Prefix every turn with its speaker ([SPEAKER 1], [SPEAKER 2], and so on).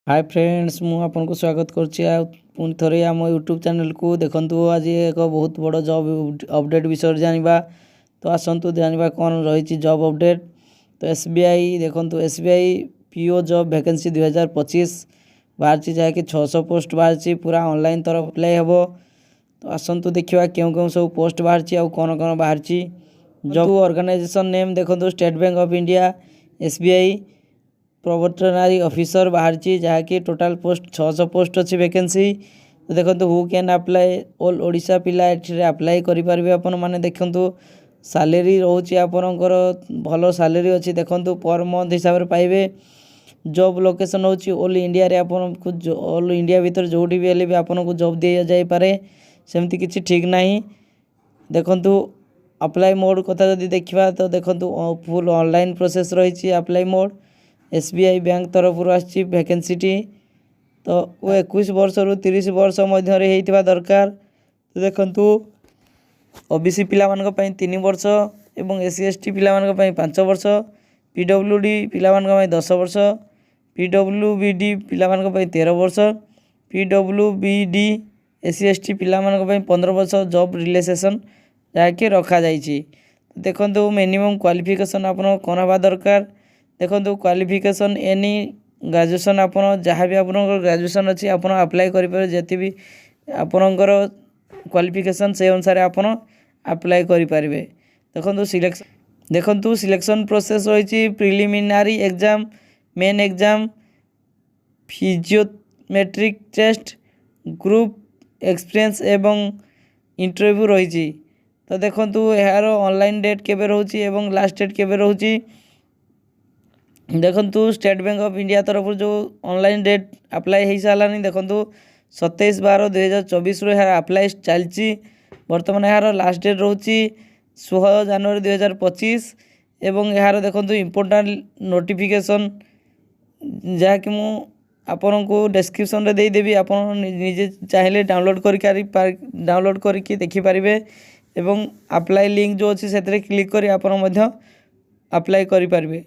[SPEAKER 1] Hi friends मु आपन को स्वागत करछि पुनि थरे आम यूट्यूब चैनल को देखंतु आज एक बहुत बड़ जॉब अपडेट विषय जानिबा। तो आसंतु जानिबा कोन रही जॉब अपडेट। तो एसबीआई देखंतु एसबीआई पीओ जॉब वैकेंसी 2025 बाहर जहाँकि 600 पोस्ट बाहर पूरा ऑनलाइन तरफ अप्लाई हेबो। तो आसंतु देखिबा केउ केउ सब पोस्ट बाहर आउ कोन कोन बाहर जॉब ऑर्गेनाइजेशन नेम देखंतु State Bank of India SBI probationary officer बाहर जहाँकि टोटाल पोस्ट 600 पोस्ट अच्छी वैकेंसी। तो देखो who can apply all Odisha पिला एठिरे अप्लाई करि परबे। अपन माने देखंतु सैलरी रहउची आपनकर भलो सैलरी अछि देखंतु पर मंथ हिसाब रे पाइबे। जॉब लोकेशन होची ऑल इंडिया रे आपन को ऑल इंडिया भीतर जोडी भी हेले भी आपन को जॉब दिया जाय पारे सेमति किछि ठीक नाही। देखंतु अप्लाई मोड कथा जदि देखिबा तो देखंतु फुल ऑनलाइन प्रोसेस रही अप्लाई मोड। एसबीआई बैंक तरफ आसी वैकेंसी तो वो 21 वर्ष रु 30 वर्ष मध्य होइतिबा दरकार। तो देखंतु ओबीसी पिला मानक पई 3 वर्ष एवं एससी एसटी पिला मानक पई 5 वर्ष, पीडब्ल्यूडी पिला मानक पई 10 वर्ष, पीडब्ल्यूबीडी पिला मानक पई 13 वर्ष, पीडब्ल्यूबीडी एससी एसटी पिला मानक पई 15 वर्ष जॉब रिलेसेशन जाके रखा जाइछि। देखंतु मिनिमम क्वालिफिकेशन आपन कोन बा दरकार। देखो क्वालिफिकेशन एनी ग्रेजुएशन आपन जहाँ भी आप ग्रेजुएशन अच्छी आप अप्लाई करें जति भी आपणकर क्वालिफिकेशन से अनुसार आप अप्लाई करें। देखो सिलेक्शन प्रोसेस रही preliminary exam, main exam, psychometric test, group experience एवं इंटरव्यू रही। तो देखो यार ऑनलाइन डेट केबे रहउची एवं लास्ट डेट केबे रहउची। देखंतु स्टेट बैंक ऑफ इंडिया तरफ जो ऑनलाइन डेट अप्लाई हो सारानी देखंतु 27/12/2024 रो यार अप्लाई चलची। वर्तमान यार लास्ट डेट रहउची 16 जनवरी 2025 एवं यार देखंतु इम्पोर्टेंट नोटिफिकेशन जहाँकि मु आपन को डिस्क्रिप्शन रे दे देबी। आपन निजे चाहिले डाउनलोड करके देखि परिबे एवं अप्लाई लिंक जो अछि सेतरे क्लिक करी आपन मध्य अप्लाई करि परिबे।